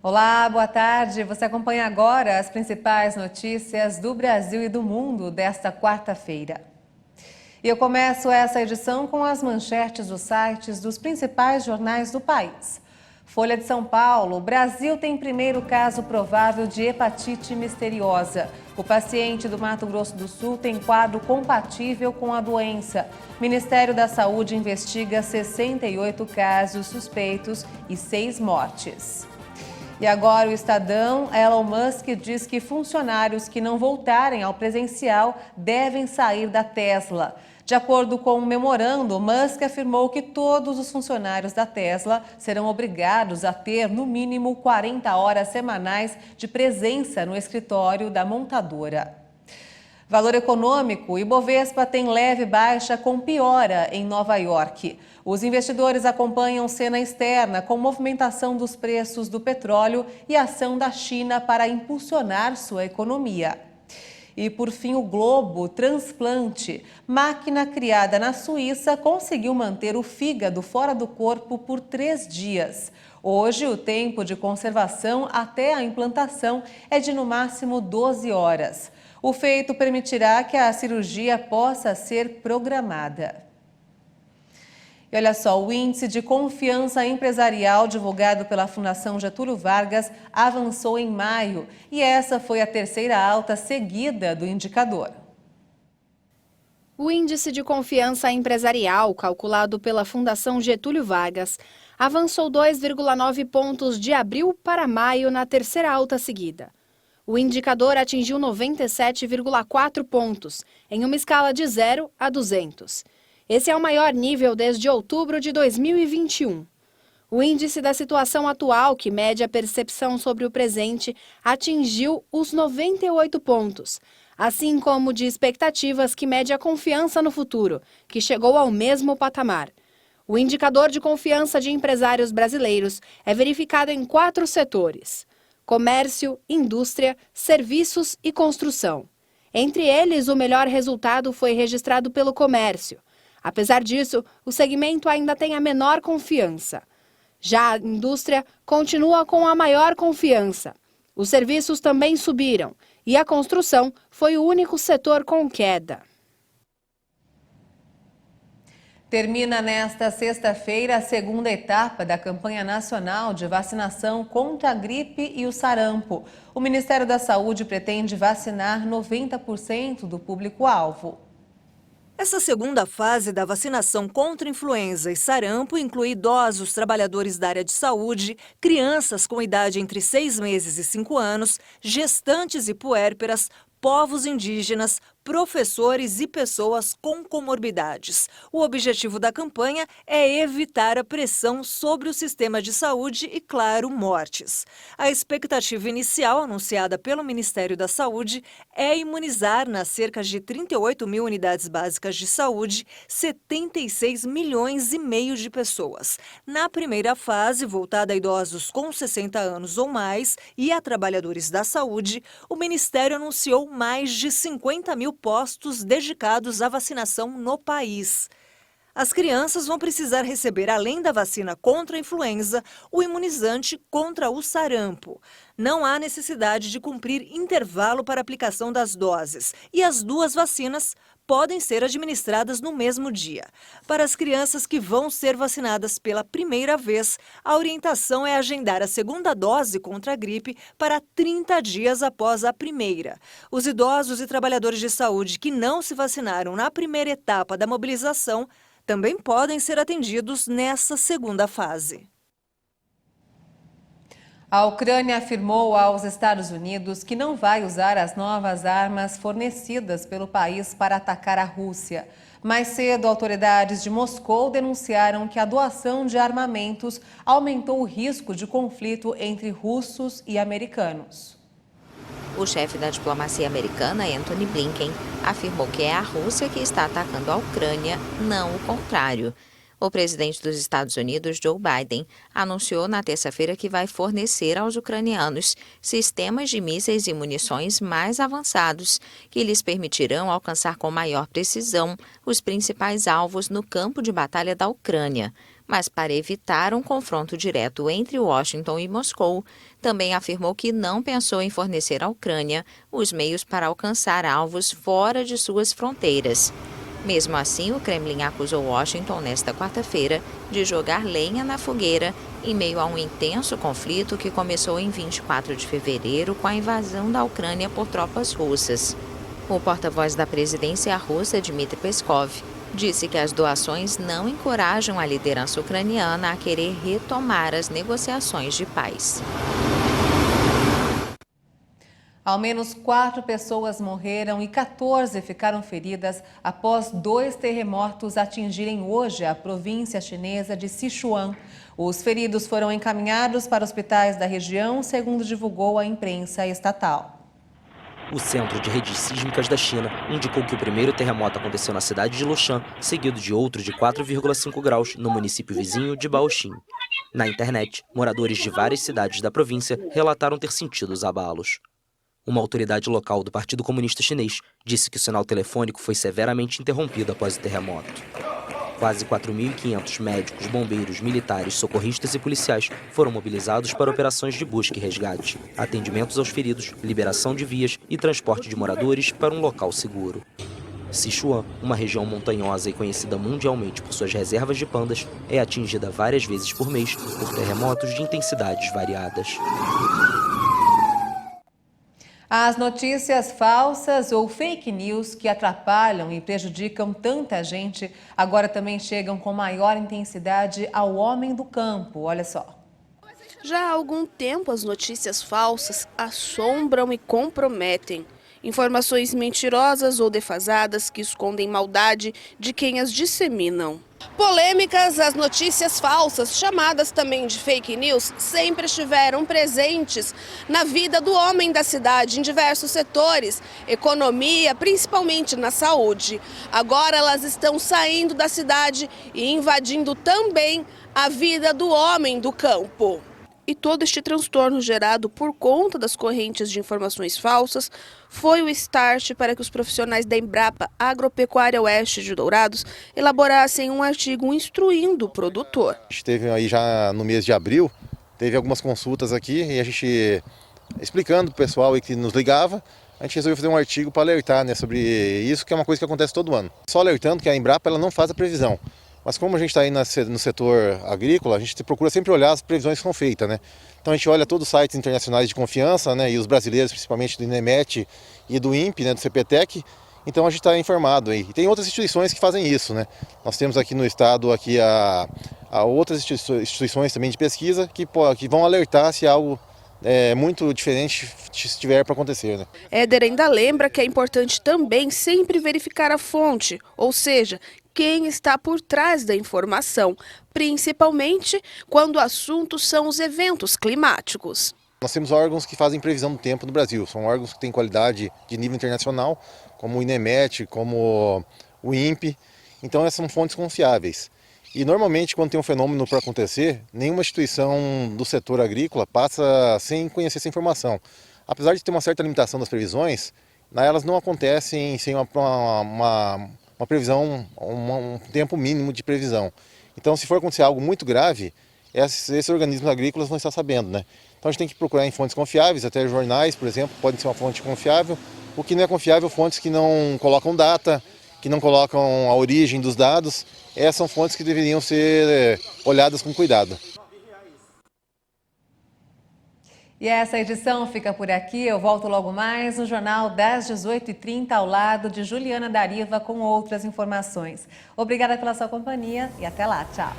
Olá, boa tarde. Você acompanha agora as principais notícias do Brasil e do mundo desta quarta-feira. E eu começo essa edição com as manchetes dos sites dos principais jornais do país. Folha de São Paulo: o Brasil tem primeiro caso provável de hepatite misteriosa. O paciente do Mato Grosso do Sul tem quadro compatível com a doença. Ministério da Saúde investiga 68 casos suspeitos e 6 mortes. E agora o Estadão: Elon Musk diz que funcionários que não voltarem ao presencial devem sair da Tesla. De acordo com um memorando, Musk afirmou que todos os funcionários da Tesla serão obrigados a ter, no mínimo, 40 horas semanais de presença no escritório da montadora. Valor econômico: Ibovespa tem leve baixa com piora em Nova York. Os investidores acompanham cena externa com movimentação dos preços do petróleo e ação da China para impulsionar sua economia. E, por fim, o Globo: transplante. Máquina criada na Suíça conseguiu manter o fígado fora do corpo por 3 dias. Hoje, o tempo de conservação até a implantação é de no máximo 12 horas. O feito permitirá que a cirurgia possa ser programada. E olha só, o índice de confiança empresarial divulgado pela Fundação Getúlio Vargas avançou em maio e essa foi a terceira alta seguida do indicador. O índice de confiança empresarial, calculado pela Fundação Getúlio Vargas, avançou 2,9 pontos de abril para maio na terceira alta seguida. O indicador atingiu 97,4 pontos, em uma escala de 0 a 200. Esse é o maior nível desde outubro de 2021. O índice da situação atual, que mede a percepção sobre o presente, atingiu os 98 pontos, assim como de expectativas, que mede a confiança no futuro, que chegou ao mesmo patamar. O indicador de confiança de empresários brasileiros é verificado em 4 setores: comércio, indústria, serviços e construção. Entre eles, o melhor resultado foi registrado pelo comércio. Apesar disso, o segmento ainda tem a menor confiança. Já a indústria continua com a maior confiança. Os serviços também subiram e a construção foi o único setor com queda. Termina nesta sexta-feira a segunda etapa da campanha nacional de vacinação contra a gripe e o sarampo. O Ministério da Saúde pretende vacinar 90% do público-alvo. Essa segunda fase da vacinação contra influenza e sarampo inclui idosos, trabalhadores da área de saúde, crianças com idade entre 6 meses e 5 anos, gestantes e puérperas, povos indígenas, professores e pessoas com comorbidades. O objetivo da campanha é evitar a pressão sobre o sistema de saúde e, claro, mortes. A expectativa inicial anunciada pelo Ministério da Saúde é imunizar nas cerca de 38 mil unidades básicas de saúde 76 milhões e meio de pessoas. Na primeira fase, voltada a idosos com 60 anos ou mais e a trabalhadores da saúde, o Ministério anunciou mais de 50 mil postos dedicados à vacinação no país. As crianças vão precisar receber, além da vacina contra a influenza, o imunizante contra o sarampo. Não há necessidade de cumprir intervalo para aplicação das doses e as 2 vacinas podem ser administradas no mesmo dia. Para as crianças que vão ser vacinadas pela primeira vez, a orientação é agendar a segunda dose contra a gripe para 30 dias após a primeira. Os idosos e trabalhadores de saúde que não se vacinaram na primeira etapa da mobilização também podem ser atendidos nessa segunda fase. A Ucrânia afirmou aos Estados Unidos que não vai usar as novas armas fornecidas pelo país para atacar a Rússia. Mais cedo, autoridades de Moscou denunciaram que a doação de armamentos aumentou o risco de conflito entre russos e americanos. O chefe da diplomacia americana, Antony Blinken, afirmou que é a Rússia que está atacando a Ucrânia, não o contrário. O presidente dos Estados Unidos, Joe Biden, anunciou na terça-feira que vai fornecer aos ucranianos sistemas de mísseis e munições mais avançados, que lhes permitirão alcançar com maior precisão os principais alvos no campo de batalha da Ucrânia. mas para evitar um confronto direto entre Washington e Moscou, também afirmou que não pensou em fornecer à Ucrânia os meios para alcançar alvos fora de suas fronteiras. Mesmo assim, o Kremlin acusou Washington nesta quarta-feira de jogar lenha na fogueira em meio a um intenso conflito que começou em 24 de fevereiro com a invasão da Ucrânia por tropas russas. O porta-voz da presidência russa, Dmitry Peskov, disse que as doações não encorajam a liderança ucraniana a querer retomar as negociações de paz. Ao menos 4 pessoas morreram e 14 ficaram feridas após 2 terremotos atingirem hoje a província chinesa de Sichuan. Os feridos foram encaminhados para hospitais da região, segundo divulgou a imprensa estatal. O Centro de Redes Sísmicas da China indicou que o primeiro terremoto aconteceu na cidade de Lushan, seguido de outro de 4,5 graus no município vizinho de Baoxin. Na internet, moradores de várias cidades da província relataram ter sentido os abalos. Uma autoridade local do Partido Comunista Chinês disse que o sinal telefônico foi severamente interrompido após o terremoto. Quase 4.500 médicos, bombeiros, militares, socorristas e policiais foram mobilizados para operações de busca e resgate, atendimentos aos feridos, liberação de vias e transporte de moradores para um local seguro. Sichuan, uma região montanhosa e conhecida mundialmente por suas reservas de pandas, é atingida várias vezes por mês por terremotos de intensidades variadas. As notícias falsas ou fake news que atrapalham e prejudicam tanta gente agora também chegam com maior intensidade ao homem do campo. Olha só. Já há algum tempo as notícias falsas assombram e comprometem. Informações mentirosas ou defasadas que escondem maldade de quem as disseminam. Polêmicas, as notícias falsas, chamadas também de fake news, sempre estiveram presentes na vida do homem da cidade em diversos setores, economia, principalmente na saúde. Agora elas estão saindo da cidade e invadindo também a vida do homem do campo. E todo este transtorno gerado por conta das correntes de informações falsas foi o start para que os profissionais da Embrapa Agropecuária Oeste de Dourados elaborassem um artigo instruindo o produtor. A gente teve aí já no mês de abril, teve algumas consultas aqui e a gente explicando para o pessoal que nos ligava, a gente resolveu fazer um artigo para alertar, né, sobre isso, que é uma coisa que acontece todo ano. Só alertando que a Embrapa ela não faz a previsão. Mas como a gente está aí no setor agrícola, a gente procura sempre olhar as previsões que são feitas, né? Então a gente olha todos os sites internacionais de confiança, né? E os brasileiros, principalmente do INEMET e do INPE, né? Do CPTEC. Então a gente está informado aí. E tem outras instituições que fazem isso, né? Nós temos aqui no estado aqui a outras instituições também de pesquisa que vão alertar se algo muito diferente estiver para acontecer, né? Éder ainda lembra que é importante também sempre verificar a fonte, ou seja, quem está por trás da informação, principalmente quando o assunto são os eventos climáticos. Nós temos órgãos que fazem previsão do tempo no Brasil, são órgãos que têm qualidade de nível internacional, como o INEMET, como o INPE, então essas são fontes confiáveis. E normalmente quando tem um fenômeno para acontecer, nenhuma instituição do setor agrícola passa sem conhecer essa informação. Apesar de ter uma certa limitação das previsões, elas não acontecem sem uma previsão, um tempo mínimo de previsão. Então, se for acontecer algo muito grave, esses organismos agrícolas vão estar sabendo, né? Então, a gente tem que procurar em fontes confiáveis, até jornais, por exemplo, podem ser uma fonte confiável. O que não é confiável, fontes que não colocam data, que não colocam a origem dos dados. Essas são fontes que deveriam ser olhadas com cuidado. E essa edição fica por aqui. Eu volto logo mais no Jornal das 18h30 ao lado de Juliana Dariva com outras informações. Obrigada pela sua companhia e até lá. Tchau.